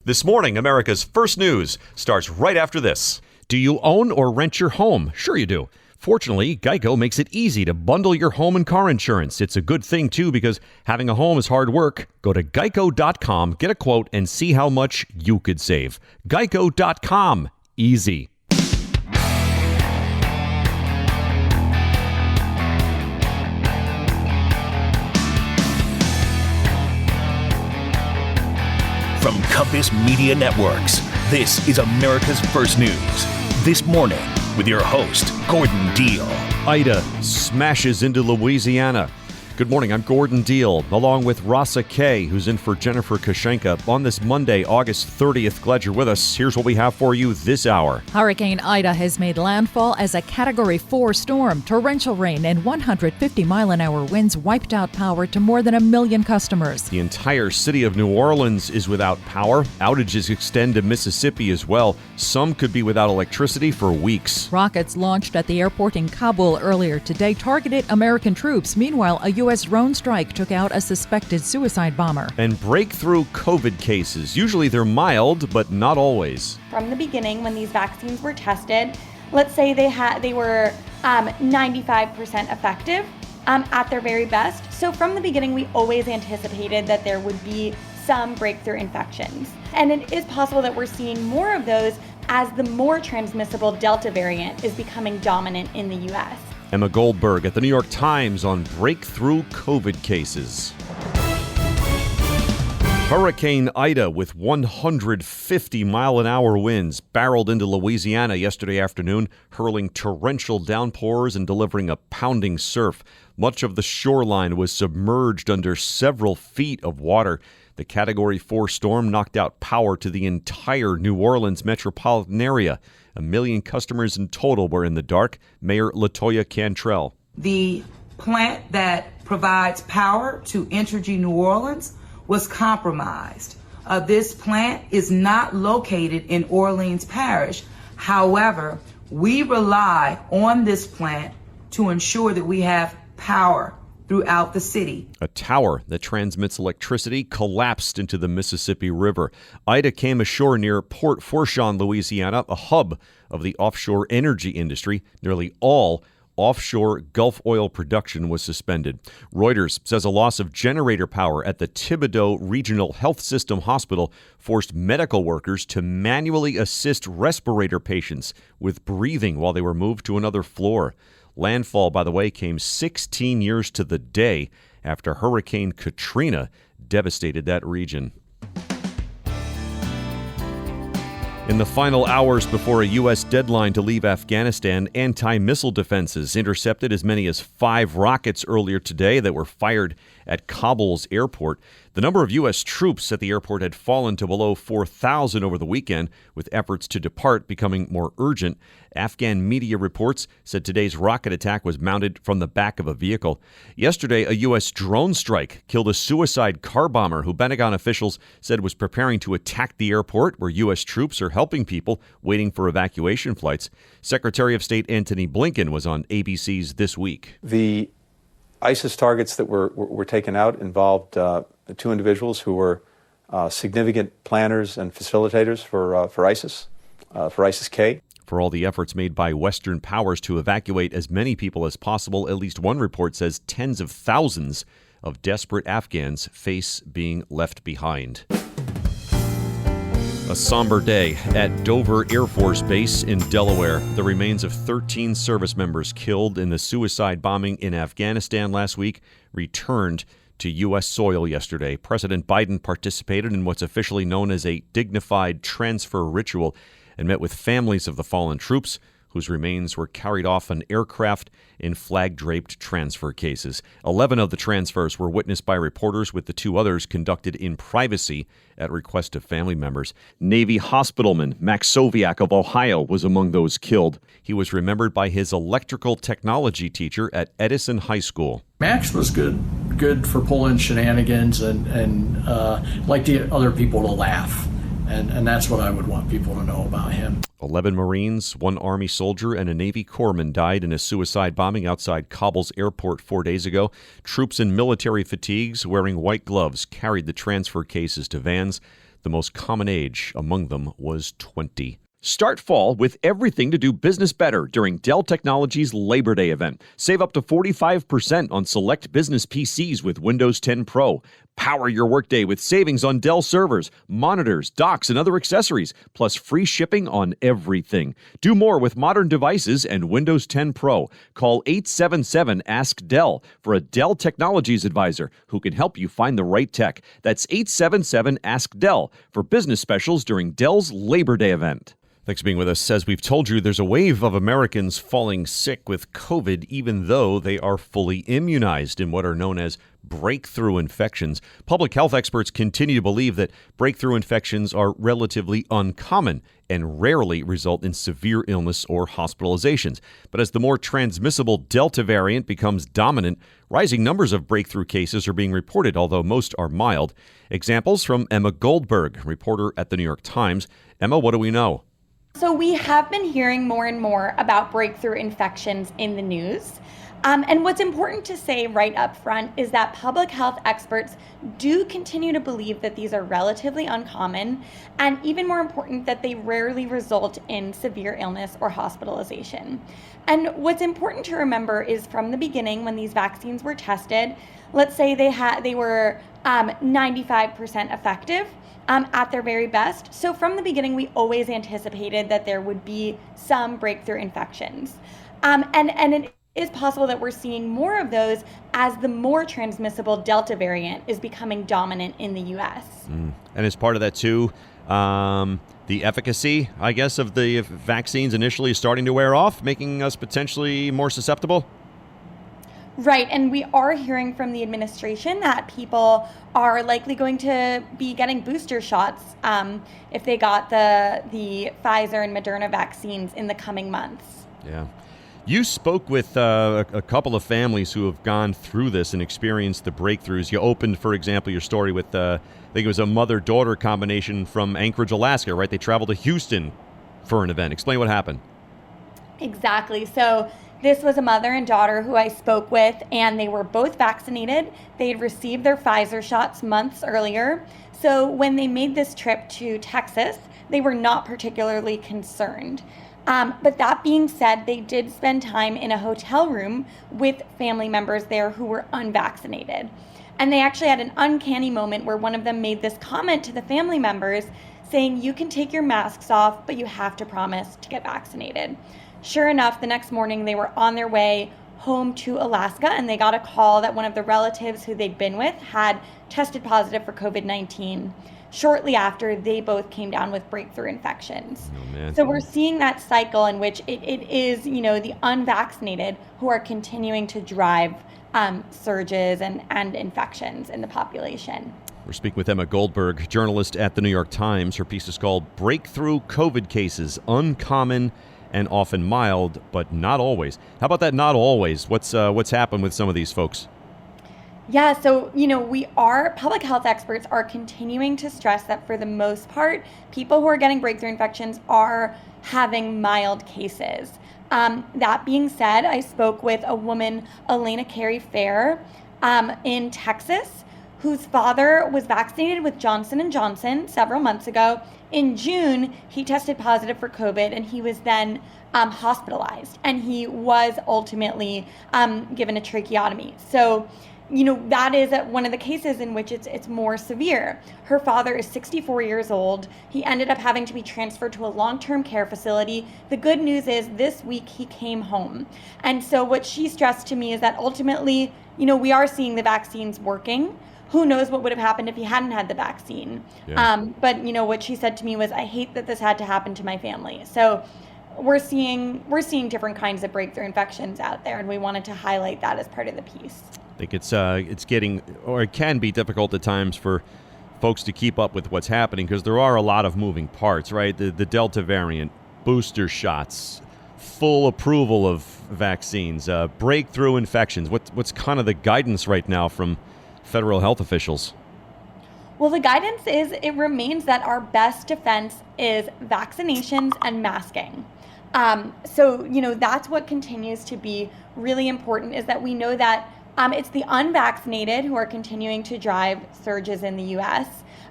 This morning, America's First News starts right after this. Do you own or rent your home? Sure you do. Fortunately, Geico makes it easy to bundle your home and car insurance. It's a good thing, too, because having a home is hard work. Go to geico.com, get a quote, and see how much you could save. Geico.com. Easy. From Compass Media Networks, this is America's First News. This morning, with your host, Gordon Deal. Ida smashes into Louisiana. Good morning, I'm Gordon Deal, along with Rasa Kay, who's in for Jennifer Kashenka on this Monday, August 30th. Glad you're with us. Here's what we have for you this hour. Hurricane Ida has made landfall as a Category 4 storm. Torrential rain and 150-mile-an-hour winds wiped out power to more than 1 million customers. The entire city of New Orleans is without power. Outages extend to Mississippi as well. Some could be without electricity for weeks. Rockets launched at the airport in Kabul earlier today targeted American troops. Meanwhile, a U.S. drone strike took out a suspected suicide bomber. And breakthrough COVID cases. Usually they're mild, but not always. From the beginning, when these vaccines were tested, let's say they were 95% effective at their very best. So from the beginning, we always anticipated that there would be some breakthrough infections. And it is possible that we're seeing more of those as the more transmissible Delta variant is becoming dominant in the U.S. Emma Goldberg at the New York Times on breakthrough COVID cases. Hurricane Ida with 150-mile-an-hour winds barreled into Louisiana yesterday afternoon, hurling torrential downpours and delivering a pounding surf. Much of the shoreline was submerged under several feet of water. The Category 4 storm knocked out power to the entire New Orleans metropolitan area. 1 million customers in total were in the dark. Mayor LaToya Cantrell. The plant that provides power to Entergy New Orleans was compromised. This plant is not located in Orleans Parish. However, we rely on this plant to ensure that we have power throughout the city. A tower that transmits electricity collapsed into the Mississippi River. Ida came ashore near Port Fourchon, Louisiana, a hub of the offshore energy industry. Nearly all offshore Gulf oil production was suspended. Reuters says a loss of generator power at the Thibodaux Regional Health System Hospital forced medical workers to manually assist respirator patients with breathing while they were moved to another floor. Landfall, by the way, came 16 years to the day after Hurricane Katrina devastated that region. In the final hours before a U.S. deadline to leave Afghanistan, anti-missile defenses intercepted as many as 5 rockets earlier today that were fired at Kabul's airport. The number of U.S. troops at the airport had fallen to below 4,000 over the weekend, with efforts to depart becoming more urgent. Afghan media reports said today's rocket attack was mounted from the back of a vehicle. Yesterday, a U.S. drone strike killed a suicide car bomber who Pentagon officials said was preparing to attack the airport where U.S. troops are helping people waiting for evacuation flights. Secretary of State Antony Blinken was on ABC's This Week. The ISIS targets that were taken out involved 2 individuals who were significant planners and facilitators for ISIS-K. For all the efforts made by Western powers to evacuate as many people as possible, at least one report says tens of thousands of desperate Afghans face being left behind. A somber day at Dover Air Force Base in Delaware. The remains of 13 service members killed in the suicide bombing in Afghanistan last week returned to U.S. soil yesterday. President Biden participated in what's officially known as a dignified transfer ritual and met with families of the fallen troops whose remains were carried off an aircraft in flag-draped transfer cases. 11 of the transfers were witnessed by reporters, with the 2 others conducted in privacy at request of family members. Navy hospitalman Max Soviak of Ohio was among those killed. He was remembered by his electrical technology teacher at Edison High School. Max was good for pulling shenanigans and like the other people to laugh. And that's what I would want people to know about him. 11 Marines, 1 Army soldier, and a Navy corpsman died in a suicide bombing outside Kabul's airport 4 days ago. Troops in military fatigues wearing white gloves carried the transfer cases to vans. The most common age among them was 20. Start fall with everything to do business better during Dell Technologies Labor Day event. Save up to 45% on select business PCs with Windows 10 Pro. Power your workday with savings on Dell servers, monitors, docks, and other accessories, plus free shipping on everything. Do more with modern devices and Windows 10 Pro. Call 877-ASK-DELL for a Dell Technologies advisor who can help you find the right tech. That's 877-ASK-DELL for business specials during Dell's Labor Day event. Thanks for being with us. As we've told you, there's a wave of Americans falling sick with COVID, even though they are fully immunized in what are known as breakthrough infections. Public health experts continue to believe that breakthrough infections are relatively uncommon and rarely result in severe illness or hospitalizations. But as the more transmissible Delta variant becomes dominant, rising numbers of breakthrough cases are being reported, although most are mild. Examples from Emma Goldberg, reporter at the New York Times. Emma, what do we know? So we have been hearing more and more about breakthrough infections in the news. And what's important to say right up front is that public health experts do continue to believe that these are relatively uncommon, and even more important, that they rarely result in severe illness or hospitalization. And what's important to remember is from the beginning, when these vaccines were tested, let's say they were 95% effective. At their very best. So from the beginning, we always anticipated that there would be some breakthrough infections. And it is possible that we're seeing more of those as the more transmissible Delta variant is becoming dominant in the U.S. And as part of that, too, the efficacy, I guess, of the vaccines initially is starting to wear off, making us potentially more susceptible? Right, and we are hearing from the administration that people are likely going to be getting booster shots if they got the Pfizer and Moderna vaccines in the coming months. Yeah. You spoke with a couple of families who have gone through this and experienced the breakthroughs. You opened, for example, your story with, I think it was a mother-daughter combination from Anchorage, Alaska, right? They traveled to Houston for an event. Explain what happened. Exactly. So this was a mother and daughter who I spoke with, and they were both vaccinated. They had received their Pfizer shots months earlier. So when they made this trip to Texas, they were not particularly concerned. But that being said, they did spend time in a hotel room with family members there who were unvaccinated. And they actually had an uncanny moment where one of them made this comment to the family members saying, "You can take your masks off, but you have to promise to get vaccinated." Sure enough, the next morning they were on their way home to Alaska, and they got a call that one of the relatives who they'd been with had tested positive for COVID-19. Shortly after, they both came down with breakthrough infections. Oh, man. So we're seeing that cycle in which it is, the unvaccinated who are continuing to drive surges and infections in the population. We're speaking with Emma Goldberg, journalist at the New York Times. Her piece is called Breakthrough COVID Cases, Uncommon and Often Mild, but Not Always. How about that not always? What's happened with some of these folks? Yeah, so, public health experts are continuing to stress that for the most part, people who are getting breakthrough infections are having mild cases. That being said, I spoke with a woman, Elena Carey Fair, in Texas, whose father was vaccinated with Johnson & Johnson several months ago. In June, he tested positive for COVID, and he was then hospitalized, and he was ultimately given a tracheotomy. So, that is one of the cases in which it's more severe. Her father is 64 years old. He ended up having to be transferred to a long-term care facility. The good news is this week he came home. And so what she stressed to me is that ultimately, we are seeing the vaccines working. Who knows what would have happened if he hadn't had the vaccine? Yeah. But what she said to me was, "I hate that this had to happen to my family." So we're seeing different kinds of breakthrough infections out there, and we wanted to highlight that as part of the piece. I think it's getting, or it can be difficult at times for folks to keep up with what's happening because there are a lot of moving parts, right? The Delta variant, booster shots, full approval of vaccines, breakthrough infections. What's kind of the guidance right now from federal health officials? Well, the guidance it remains that our best defense is vaccinations and masking. So, that's what continues to be really important, is that we know that It's the unvaccinated who are continuing to drive surges in the U.S.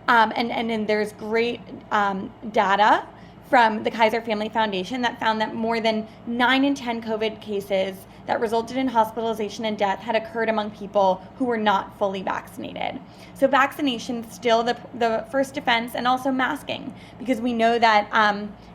And there's great data from the Kaiser Family Foundation that found that more than 9 in 10 COVID cases that resulted in hospitalization and death had occurred among people who were not fully vaccinated. So vaccination is still the first defense, and also masking, because we know that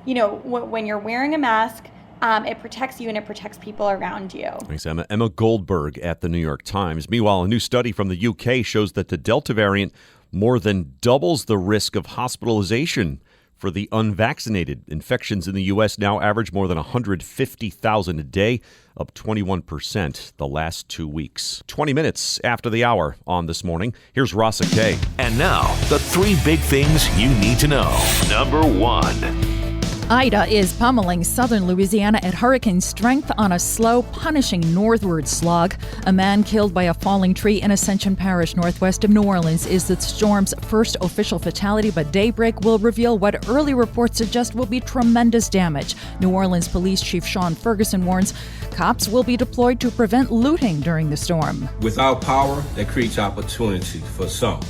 when you're wearing a mask, it protects you and it protects people around you. Thanks, Emma. Emma Goldberg at the New York Times. Meanwhile, a new study from the UK shows that the Delta variant more than doubles the risk of hospitalization for the unvaccinated. Infections in the U.S. now average more than 150,000 a day, up 21% the last 2 weeks. 20 minutes after the hour on This Morning, here's Rasa K. And now, the 3 big things you need to know. Number 1. Ida is pummeling southern Louisiana at hurricane strength on a slow, punishing northward slog. A man killed by a falling tree in Ascension Parish, northwest of New Orleans, is the storm's first official fatality, but daybreak will reveal what early reports suggest will be tremendous damage. New Orleans Police Chief Sean Ferguson warns cops will be deployed to prevent looting during the storm. Without power, that creates opportunity for some,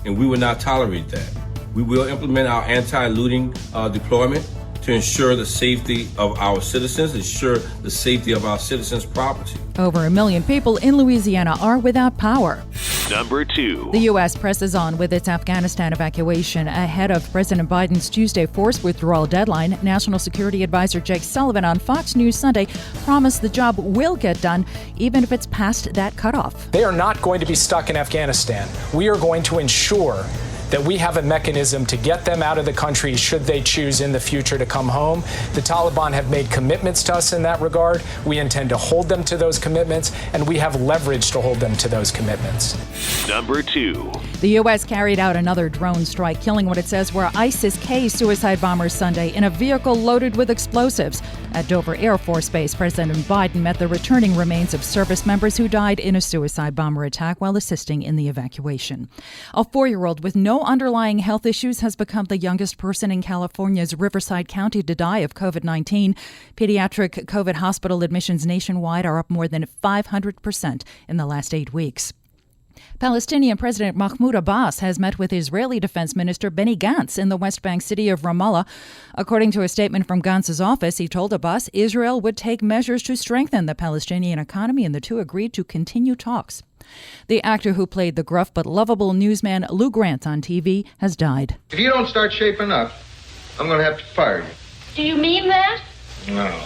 and we will not tolerate that. We will implement our anti-looting deployment to ensure the safety of our citizens, ensure the safety of our citizens' property. Over 1 million people in Louisiana are without power. Number 2. The U.S. presses on with its Afghanistan evacuation ahead of President Biden's Tuesday forced withdrawal deadline. National Security Advisor Jake Sullivan on Fox News Sunday promised the job will get done, even if it's past that cutoff. They are not going to be stuck in Afghanistan. We are going to ensure that we have a mechanism to get them out of the country should they choose in the future to come home. The Taliban have made commitments to us in that regard. We intend to hold them to those commitments, and we have leverage to hold them to those commitments. Number 2. The U.S. carried out another drone strike, killing what it says were ISIS-K suicide bombers Sunday in a vehicle loaded with explosives. At Dover Air Force Base, President Biden met the returning remains of service members who died in a suicide bomber attack while assisting in the evacuation. A 4-year-old with no underlying health issues has become the youngest person in California's Riverside County to die of COVID-19. Pediatric COVID hospital admissions nationwide are up more than 500% in the last 8 weeks. Palestinian President Mahmoud Abbas has met with Israeli Defense Minister Benny Gantz in the West Bank city of Ramallah. According to a statement from Gantz's office, he told Abbas Israel would take measures to strengthen the Palestinian economy, and the two agreed to continue talks. The actor who played the gruff but lovable newsman Lou Grant on TV has died. If you don't start shaping up, I'm going to have to fire you. Do you mean that? No.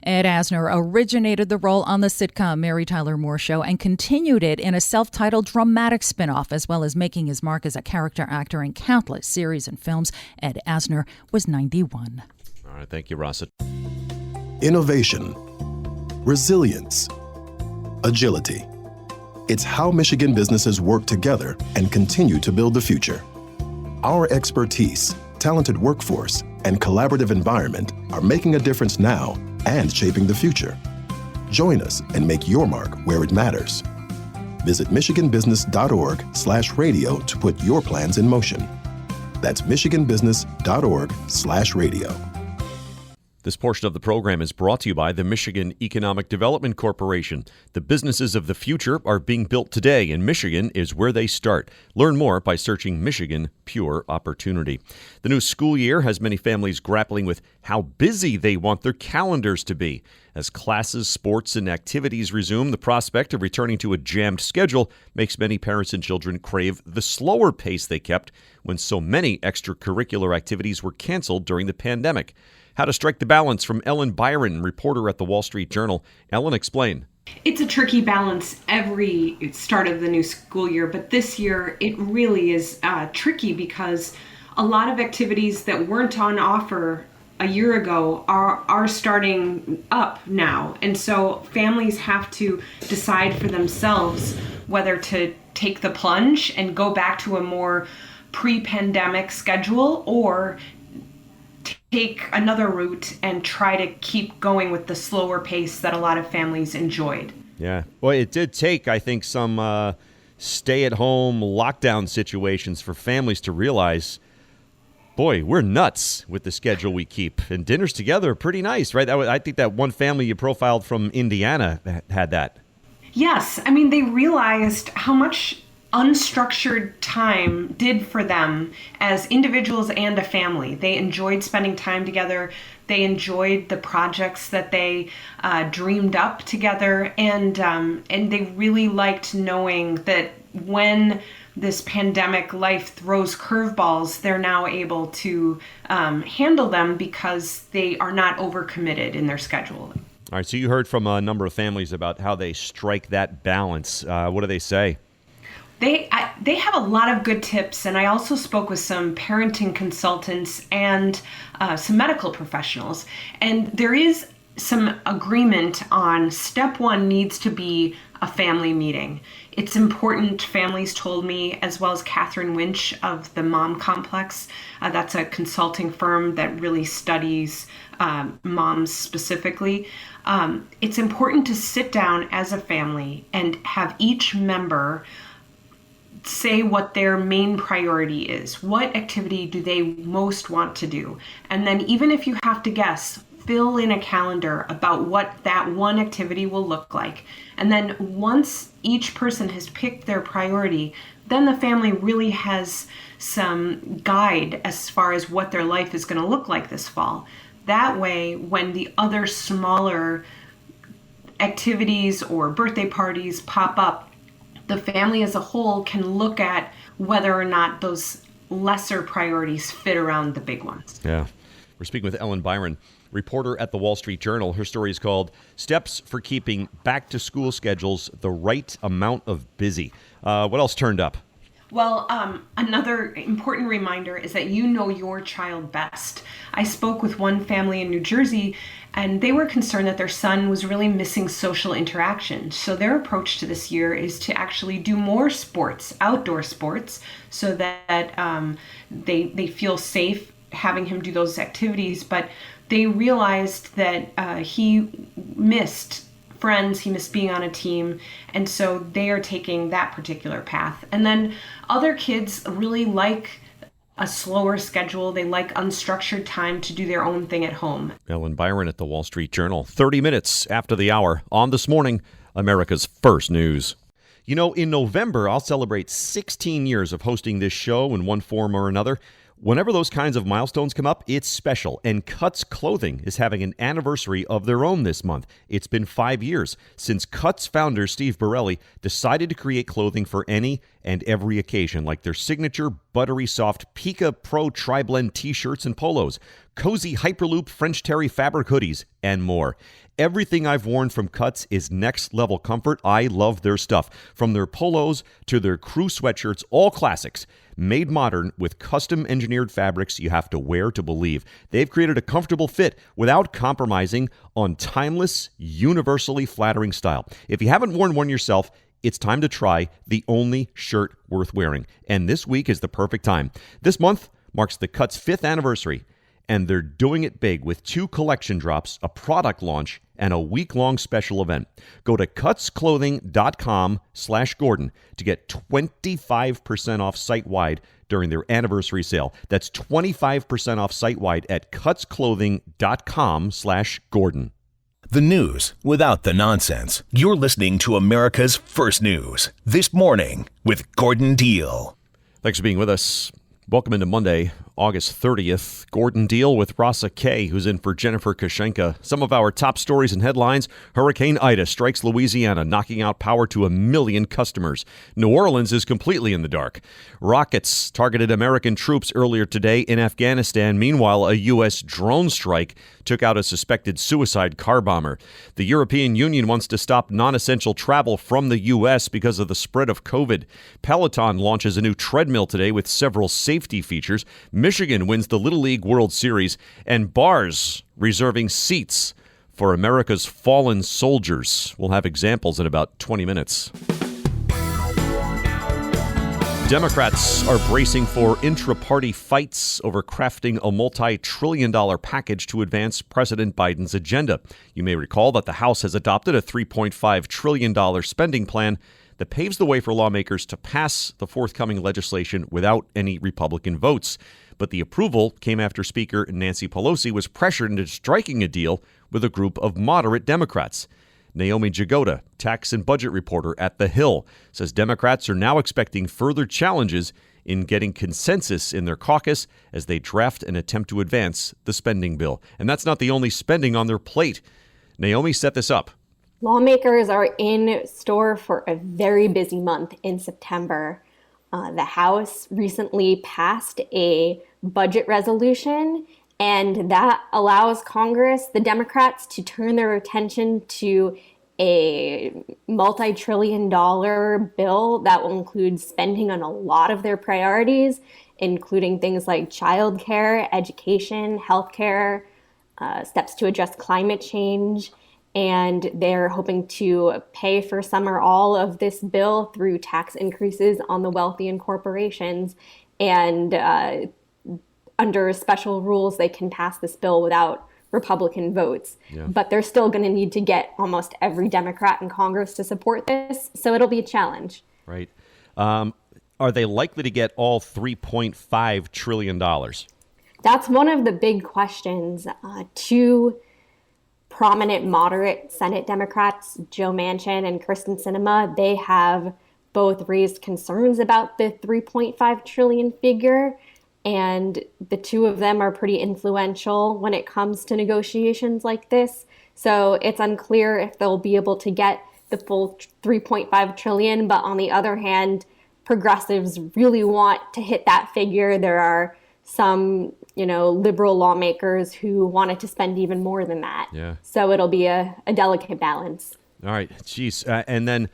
Ed Asner originated the role on the sitcom Mary Tyler Moore Show and continued it in a self-titled dramatic spin-off, as well as making his mark as a character actor in countless series and films. Ed Asner was 91. All right, thank you, Rasa. Innovation, resilience, agility. It's how Michigan businesses work together and continue to build the future. Our expertise, talented workforce, and collaborative environment are making a difference now and shaping the future. Join us and make your mark where it matters. Visit michiganbusiness.org/radio to put your plans in motion. That's michiganbusiness.org/radio. This portion of the program is brought to you by the Michigan Economic Development Corporation. The businesses of the future are being built today, and Michigan is where they start. Learn more by searching Michigan Pure Opportunity. The new school year has many families grappling with how busy they want their calendars to be. As classes, sports, and activities resume, the prospect of returning to a jammed schedule makes many parents and children crave the slower pace they kept when so many extracurricular activities were canceled during the pandemic. How to strike the balance from Ellen Byron, reporter at the Wall Street Journal. Ellen, explain. It's a tricky balance every start of the new school year, but this year it really is tricky because a lot of activities that weren't on offer a year ago are starting up now. And so families have to decide for themselves whether to take the plunge and go back to a more pre-pandemic schedule or take another route and try to keep going with the slower pace that a lot of families enjoyed. Yeah. Well, it did take, I think, some stay-at-home lockdown situations for families to realize, boy, we're nuts with the schedule we keep. And dinners together are pretty nice, right? I think that one family you profiled from Indiana had that. Yes, I mean, they realized how much unstructured time did for them as individuals and a family. They enjoyed spending time together. They enjoyed the projects that they dreamed up together, and they really liked knowing that when this pandemic life throws curveballs, they're now able to handle them because they are not overcommitted in their scheduling. All right, so you heard from a number of families about how they strike that balance. What do they say? They have a lot of good tips, and I also spoke with some parenting consultants and some medical professionals. And there is some agreement on step one needs to be a family meeting. It's important, families told me, as well as Catherine Winch of the Mom Complex. That's a consulting firm that really studies moms specifically. It's important to sit down as a family and have each member say what their main priority is. What activity do they most want to do? And then even if you have to guess, fill in a calendar about what that one activity will look like. And then once each person has picked their priority, then the family really has some guide as far as what their life is going to look like this fall. That way, when the other smaller activities or birthday parties pop up, the family as a whole can look at whether or not those lesser priorities fit around the big ones. Yeah. We're speaking with Ellen Byron, reporter at the Wall Street Journal. Her story is called Steps for Keeping Back-to-School Schedules the Right Amount of Busy. What else turned up? Well, another important reminder is that you know your child best. I spoke with one family in New Jersey, and they were concerned that their son was really missing social interaction. So their approach to this year is to actually do more sports, outdoor sports, so that they feel safe having him do those activities. But they realized that he missed friends, he missed being on a team, and so they are taking that particular path. And then other kids really like a slower schedule. They like unstructured time to do their own thing at home. Ellen Byron at the Wall Street Journal. 30 minutes after the hour on This Morning, America's First News. You know, in November, I'll celebrate 16 years of hosting this show in one form or another. Whenever those kinds of milestones come up, it's special, and Cuts Clothing is having an anniversary of their own this month. It's been 5 years since Cuts founder Steve Borelli decided to create clothing for any and every occasion, like their signature buttery soft Pika Pro Tri-Blend t-shirts and polos, cozy Hyperloop French Terry fabric hoodies, and more. Everything I've worn from Cuts is next-level comfort. I love their stuff. From their polos to their crew sweatshirts, all classics. Made modern with custom-engineered fabrics you have to wear to believe. They've created a comfortable fit without compromising on timeless, universally flattering style. If you haven't worn one yourself, it's time to try the only shirt worth wearing. And this week is the perfect time. This month marks the Cuts' 5th anniversary, and they're doing it big with 2 collection drops, a product launch, and a week-long special event. Go to cutsclothing.com/Gordon to get 25% off site-wide during their anniversary sale. That's 25% off site-wide at cutsclothing.com/Gordon. The news without the nonsense. You're listening to America's First News. This Morning with Gordon Deal. Thanks for being with us. Welcome into Monday, August 30th. Gordon Deal with Rasa Kay, who's in for Jennifer Kashenka. Some of our top stories and headlines. Hurricane Ida strikes Louisiana, knocking out power to 1 million customers. New Orleans is completely in the dark. Rockets targeted American troops earlier today in Afghanistan. Meanwhile, a U.S. drone strike took out a suspected suicide car bomber. The European Union wants to stop non-essential travel from the U.S. because of the spread of COVID. Peloton launches a new treadmill today with several safety features. Michigan wins the Little League World Series, and bars reserving seats for America's fallen soldiers. We'll have examples in about 20 minutes. Democrats are bracing for intra-party fights over crafting a multi-trillion-dollar package to advance President Biden's agenda. You may recall that the House has adopted a $3.5 trillion spending plan that paves the way for lawmakers to pass the forthcoming legislation without any Republican votes. But the approval came after Speaker Nancy Pelosi was pressured into striking a deal with a group of moderate Democrats. Naomi Jagoda, tax and budget reporter at The Hill, says Democrats are now expecting further challenges in getting consensus in their caucus as they draft and attempt to advance the spending bill. And that's not the only spending on their plate. Naomi set this up. Lawmakers are in store for a very busy month in September. The House recently passed a budget resolution, and that allows Congress, the Democrats, to turn their attention to a multi-trillion-dollar bill that will include spending on a lot of their priorities, including things like childcare, education, healthcare, steps to address climate change. And they're hoping to pay for some or all of this bill through tax increases on the wealthy and corporations. And under special rules, they can pass this bill without Republican votes. Yeah. But they're still going to need to get almost every Democrat in Congress to support this. So it'll be a challenge. Right. Are they likely to get all $3.5 trillion? That's one of the big questions. Two prominent moderate Senate Democrats, Joe Manchin and Kyrsten Sinema, they have both raised concerns about the 3.5 trillion figure, and the two of them are pretty influential when it comes to negotiations like this. So it's unclear if they'll be able to get the full 3.5 trillion, but on the other hand, progressives really want to hit that figure. There are some liberal lawmakers who wanted to spend even more than that. Yeah. So it'll be a delicate balance. All right. Geez. And then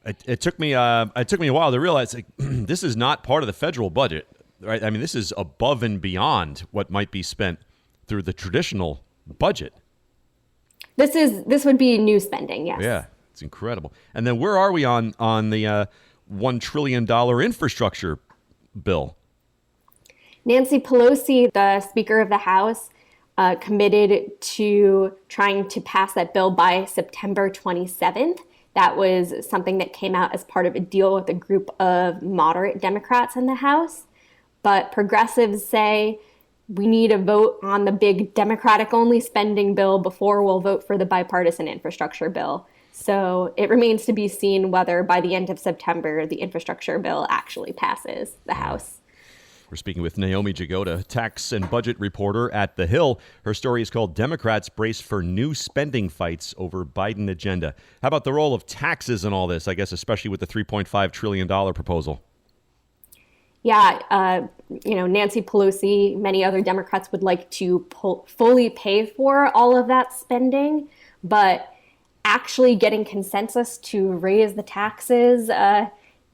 it took me a while to realize this is not part of the federal budget, right? I mean, this is above and beyond what might be spent through the traditional budget. This would be new spending, yes. Yeah. It's incredible. And then where are we on the $1 trillion infrastructure bill? Nancy Pelosi, the Speaker of the House, committed to trying to pass that bill by September 27th. That was something that came out as part of a deal with a group of moderate Democrats in the House. But progressives say we need a vote on the big Democratic-only spending bill before we'll vote for the bipartisan infrastructure bill. So it remains to be seen whether by the end of September the infrastructure bill actually passes the House. We're speaking with Naomi Jagoda, tax and budget reporter at The Hill. Her story is called Democrats Brace for New Spending Fights Over Biden Agenda. How about the role of taxes in all this, I guess, especially with the $3.5 trillion proposal? Yeah, Nancy Pelosi, many other Democrats would like to fully pay for all of that spending, but actually getting consensus to raise the taxes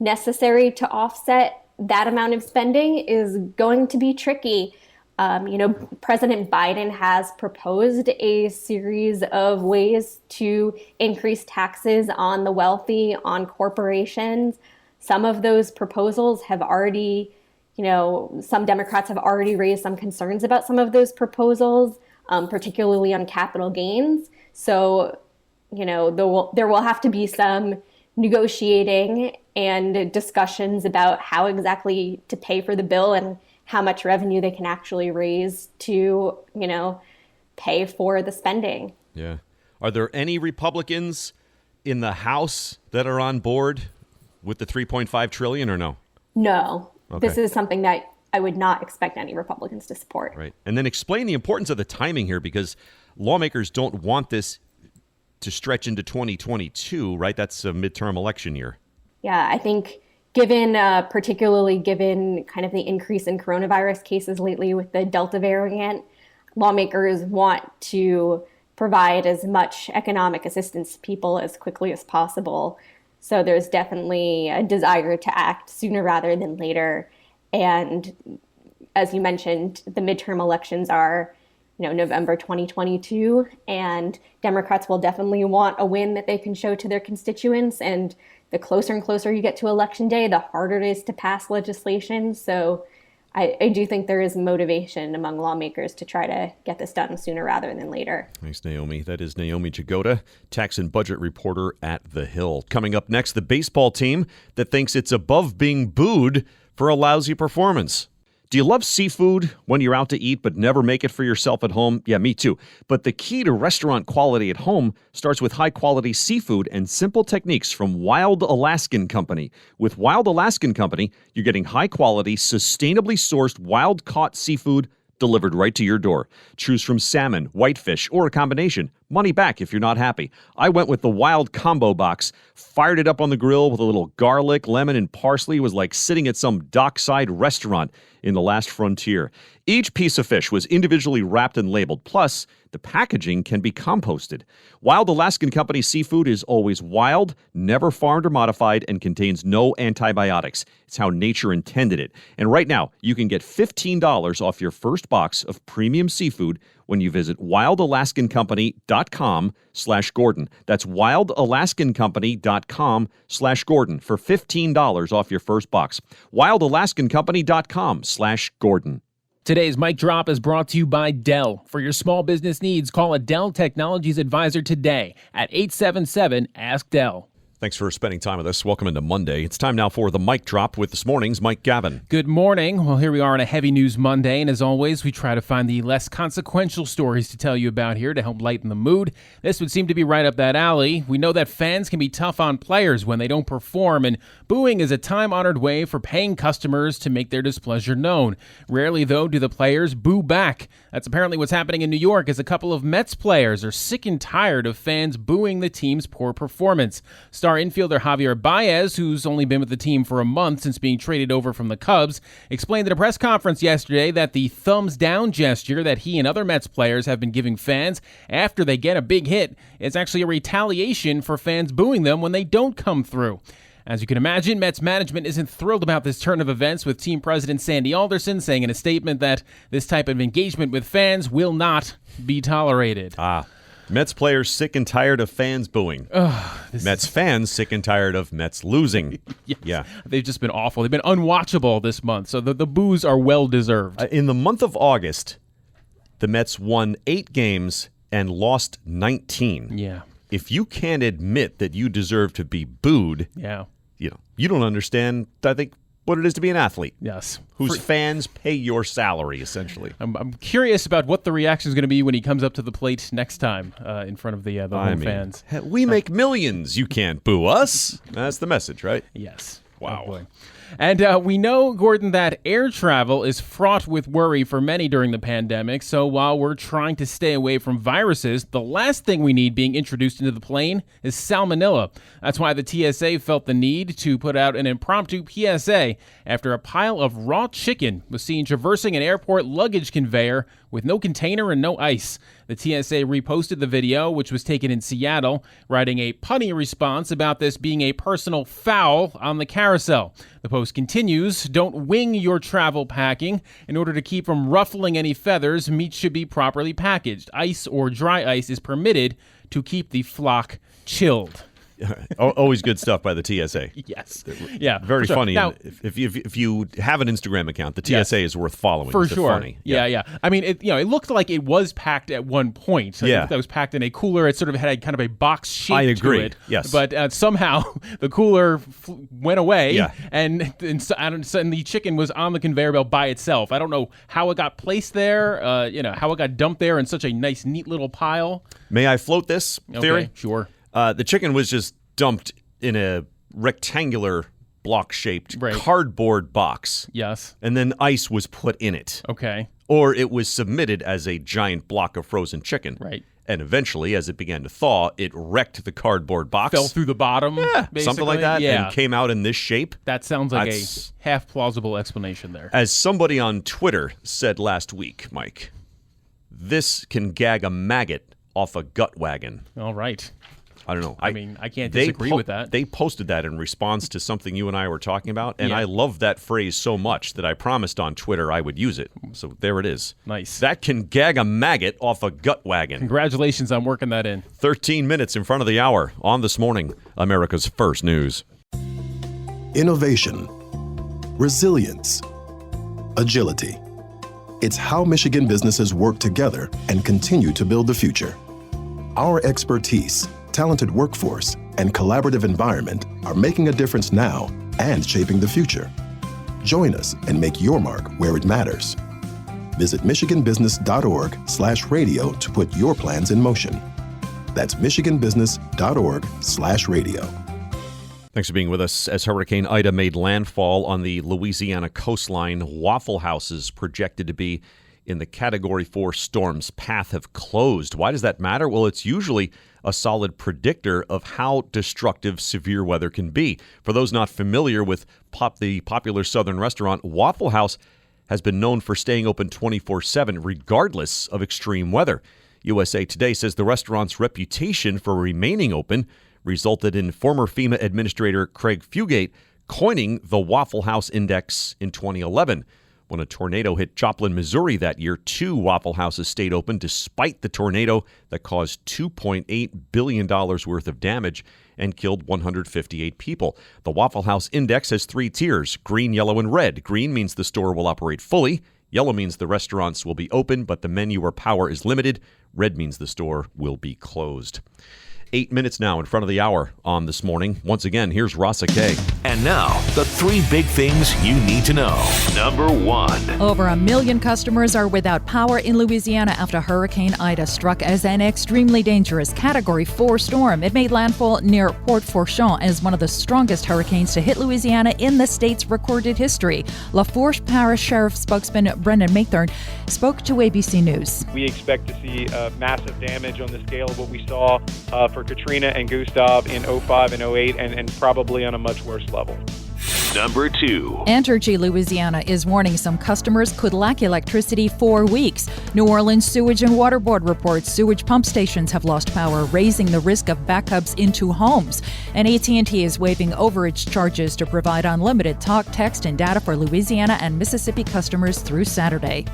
necessary to offset that amount of spending is going to be tricky. President Biden has proposed a series of ways to increase taxes on the wealthy, on corporations. Some of those proposals have already, some Democrats have already raised some concerns about some of those proposals, particularly on capital gains. So, there will have to be some negotiating and discussions about how exactly to pay for the bill and how much revenue they can actually raise to, pay for the spending. Yeah. Are there any Republicans in the House that are on board with the $3.5 trillion or no? No. Okay. This is something that I would not expect any Republicans to support. Right. And then explain the importance of the timing here, because lawmakers don't want this to stretch into 2022, right? That's a midterm election year. Yeah, I think particularly given kind of the increase in coronavirus cases lately with the Delta variant, lawmakers want to provide as much economic assistance to people as quickly as possible. So there's definitely a desire to act sooner rather than later. And as you mentioned, the midterm elections are November 2022, and Democrats will definitely want a win that they can show to their constituents. And the closer and closer you get to election day, the harder it is to pass legislation. So I do think there is motivation among lawmakers to try to get this done sooner rather than later. Thanks, Naomi. That is Naomi Jagoda, tax and budget reporter at The Hill. Coming up next, the baseball team that thinks it's above being booed for a lousy performance. Do you love seafood when you're out to eat but never make it for yourself at home? Yeah, me too. But the key to restaurant quality at home starts with high-quality seafood and simple techniques from Wild Alaskan Company. With Wild Alaskan Company, you're getting high-quality, sustainably sourced, wild-caught seafood delivered right to your door. Choose from salmon, whitefish, or a combination. Money back if you're not happy. I went with the Wild Combo Box, fired it up on the grill with a little garlic, lemon, and parsley. It was like sitting at some dockside restaurant in the last frontier. Each piece of fish was individually wrapped and labeled. Plus, the packaging can be composted. Wild Alaskan Company seafood is always wild, never farmed or modified, and contains no antibiotics. It's how nature intended it. And right now, you can get $15 off your first box of premium seafood when you visit wildalaskancompany.com/Gordon. That's wildalaskancompany.com/Gordon for $15 off your first box. wildalaskancompany.com/Gordon. Today's Mic Drop is brought to you by Dell. For your small business needs, call a Dell Technologies advisor today at 877-ASK-DELL. Thanks for spending time with us. Welcome into Monday. It's time now for the Mic Drop with this morning's Mike Gavin. Good morning. Well, here we are on a heavy news Monday, and as always, we try to find the less consequential stories to tell you about here to help lighten the mood. This would seem to be right up that alley. We know that fans can be tough on players when they don't perform, and booing is a time-honored way for paying customers to make their displeasure known. Rarely, though, do the players boo back. That's apparently what's happening in New York, as a couple of Mets players are sick and tired of fans booing the team's poor performance. Star infielder Javier Baez, who's only been with the team for a month since being traded over from the Cubs, explained at a press conference yesterday that the thumbs-down gesture that he and other Mets players have been giving fans after they get a big hit is actually a retaliation for fans booing them when they don't come through. As you can imagine, Mets management isn't thrilled about this turn of events, with team president Sandy Alderson saying in a statement that this type of engagement with fans will not be tolerated. Mets players sick and tired of fans booing. Mets fans sick and tired of Mets losing. Yes. Yeah. They've just been awful. They've been unwatchable this month, so the boos are well-deserved. In the month of August, the Mets won 8 games and lost 19. Yeah. If you can't admit that you deserve to be booed, you don't understand, I think, what it is to be an athlete. Yes. Whose fans pay your salary, essentially. I'm curious about what the reaction is going to be when he comes up to the plate next time in front of the home fans. We make millions. You can't boo us. That's the message, right? Yes. Wow. Oh boy. And we know, Gordon, that air travel is fraught with worry for many during the pandemic. So while we're trying to stay away from viruses, the last thing we need being introduced into the plane is salmonella. That's why the TSA felt the need to put out an impromptu PSA after a pile of raw chicken was seen traversing an airport luggage conveyor with no container and no ice. The TSA reposted the video, which was taken in Seattle, writing a punny response about this being a personal foul on the carousel. The post continues, "Don't wing your travel packing. In order to keep from ruffling any feathers, meat should be properly packaged. Ice or dry ice is permitted to keep the flock chilled." Always good stuff by the TSA. Yes. Yeah. Very sure. funny. Now, if you have an Instagram account, the TSA is worth following. For They're sure. Funny. Yeah. I mean, it looked like it was packed at one point. So yeah. That was packed in a cooler. It sort of had kind of a box shape I agree. to it. Yes. But somehow the cooler went away. Yeah. And the chicken was on the conveyor belt by itself. I don't know how it got placed there. How it got dumped there in such a nice, neat little pile. May I float this theory? Okay, sure. The chicken was just dumped in a rectangular block-shaped cardboard box. Yes. And then ice was put in it. Okay. Or it was submitted as a giant block of frozen chicken. Right. And eventually, as it began to thaw, it wrecked the cardboard box. Fell through the bottom, basically. Something like that, yeah. and came out in this shape. That sounds like a half-plausible explanation there. As somebody on Twitter said last week, Mike, this can gag a maggot off a gut wagon. All right. I don't know. I mean, I can't disagree with that. They posted that in response to something you and I were talking about, and Yeah. I love that phrase so much that I promised on Twitter I would use it. So there it is. Nice. That can gag a maggot off a gut wagon. Congratulations on working that in. 13 minutes in front of the hour on This Morning, America's First News. Innovation, resilience, agility. It's how Michigan businesses work together and continue to build the future. Our expertise, talented workforce, and collaborative environment are making a difference now and shaping the future. Join us and make your mark where it matters. Visit michiganbusiness.org/radio to put your plans in motion. That's michiganbusiness.org/radio. Thanks for being with us. As Hurricane Ida made landfall on the Louisiana coastline, Waffle Houses projected to be in the Category 4 storm's path have closed. Why does that matter? Well, it's usually a solid predictor of how destructive severe weather can be. For those not familiar with the popular Southern restaurant, Waffle House has been known for staying open 24/7, regardless of extreme weather. USA Today says the restaurant's reputation for remaining open resulted in former FEMA Administrator Craig Fugate coining the Waffle House Index in 2011. When a tornado hit Joplin, Missouri that year, 2 Waffle Houses stayed open despite the tornado that caused $2.8 billion worth of damage and killed 158 people. The Waffle House Index has 3 tiers, green, yellow, and red. Green means the store will operate fully. Yellow means the restaurants will be open, but the menu or power is limited. Red means the store will be closed. 8 minutes now in front of the hour on This Morning. Once again, here's Rasa K. And now, the 3 big things you need to know. Number 1. Over 1 million customers are without power in Louisiana after Hurricane Ida struck as an extremely dangerous Category 4 storm. It made landfall near Port Fourchon as one of the strongest hurricanes to hit Louisiana in the state's recorded history. Lafourche Parish Sheriff spokesman Brendan Maythorne spoke to ABC News. We expect to see massive damage on the scale of what we saw for Katrina and Gustav in 05 and 08 and probably on a much worse level. Number 2. Entergy Louisiana is warning some customers could lack electricity for weeks. New Orleans Sewage and Water Board reports sewage pump stations have lost power, raising the risk of backups into homes. And AT&T is waiving overage charges to provide unlimited talk, text, and data for Louisiana and Mississippi customers through Saturday.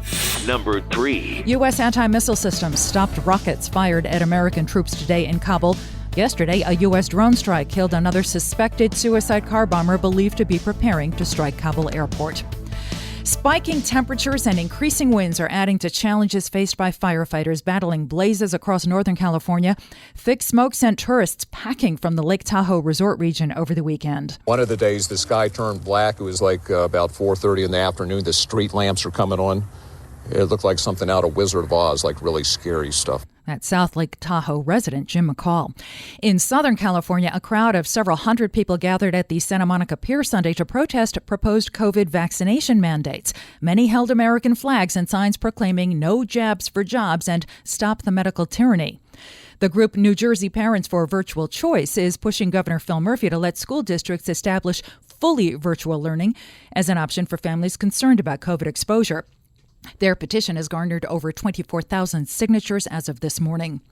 Number 3. U.S. anti-missile systems stopped rockets fired at American troops today in Kabul. Yesterday, a U.S. drone strike killed another suspected suicide car bomber believed to be preparing to strike Kabul airport. Spiking temperatures and increasing winds are adding to challenges faced by firefighters battling blazes across Northern California. Thick smoke sent tourists packing from the Lake Tahoe resort region over the weekend. One of the days, the sky turned black. It was like about 4:30 in the afternoon. The street lamps were coming on. It looked like something out of Wizard of Oz, like really scary stuff. That's South Lake Tahoe resident Jim McCall. In Southern California, a crowd of several hundred people gathered at the Santa Monica Pier Sunday to protest proposed COVID vaccination mandates. Many held American flags and signs proclaiming no jabs for jobs and stop the medical tyranny. The group New Jersey Parents for Virtual Choice is pushing Governor Phil Murphy to let school districts establish fully virtual learning as an option for families concerned about COVID exposure. Their petition has garnered over 24,000 signatures as of this morning.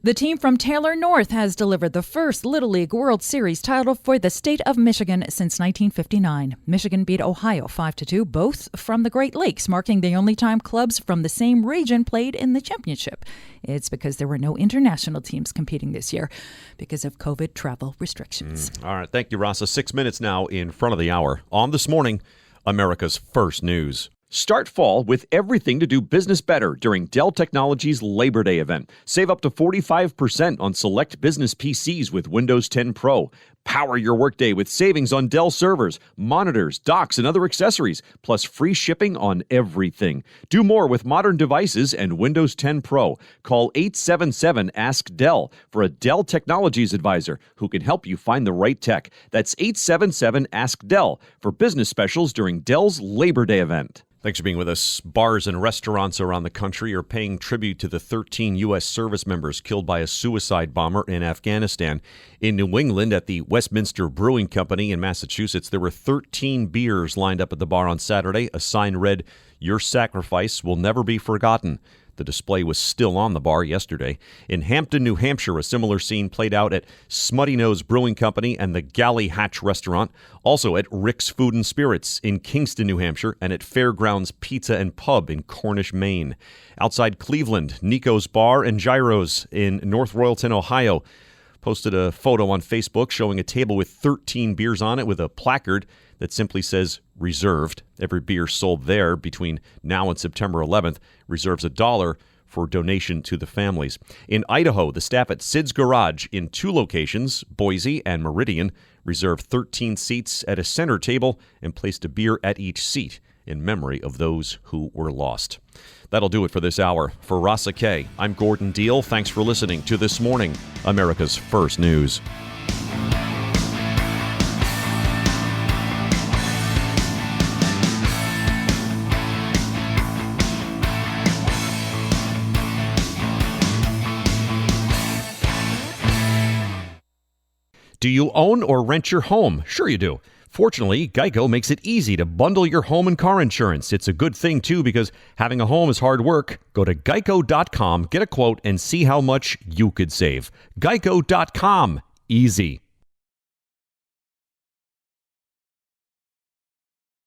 The team from Taylor North has delivered the first Little League World Series title for the state of Michigan since 1959. Michigan beat Ohio 5-2, both from the Great Lakes, marking the only time clubs from the same region played in the championship. It's because there were no international teams competing this year because of COVID travel restrictions. All right. Thank you, Rasa. 6 minutes now in front of the hour. On This Morning, America's First News. Start fall with everything to do business better during Dell Technologies Labor Day event. Save up to 45% on select business PCs with Windows 10 Pro. Power your workday with savings on Dell servers, monitors, docks, and other accessories, plus free shipping on everything. Do more with modern devices and Windows 10 Pro. Call 877-ASK-DELL for a Dell Technologies advisor who can help you find the right tech. That's 877-ASK-DELL for business specials during Dell's Labor Day event. Thanks for being with us. Bars and restaurants around the country are paying tribute to the 13 U.S. service members killed by a suicide bomber in Afghanistan. In New England, at the Westminster Brewing Company in Massachusetts, there were 13 beers lined up at the bar on Saturday. A sign read, "Your sacrifice will never be forgotten." The display was still on the bar yesterday. In Hampton, New Hampshire, a similar scene played out at Smutty Nose Brewing Company and the Galley Hatch Restaurant. Also at Rick's Food and Spirits in Kingston, New Hampshire, and at Fairgrounds Pizza and Pub in Cornish, Maine. Outside Cleveland, Nico's Bar and Gyros in North Royalton, Ohio, posted a photo on Facebook showing a table with 13 beers on it with a placard that simply says reserved. Every beer sold there between now and September 11th reserves $1 for donation to the families. In Idaho, the staff at Sid's Garage in 2 locations, Boise and Meridian, reserved 13 seats at a center table and placed a beer at each seat in memory of those who were lost. That'll do it for this hour. For Rasa K, I'm Gordon Deal. Thanks for listening to This Morning, America's First News. Do you own or rent your home? Sure you do. Fortunately, Geico makes it easy to bundle your home and car insurance. It's a good thing, too, because having a home is hard work. Go to geico.com, get a quote, and see how much you could save. Geico.com. Easy.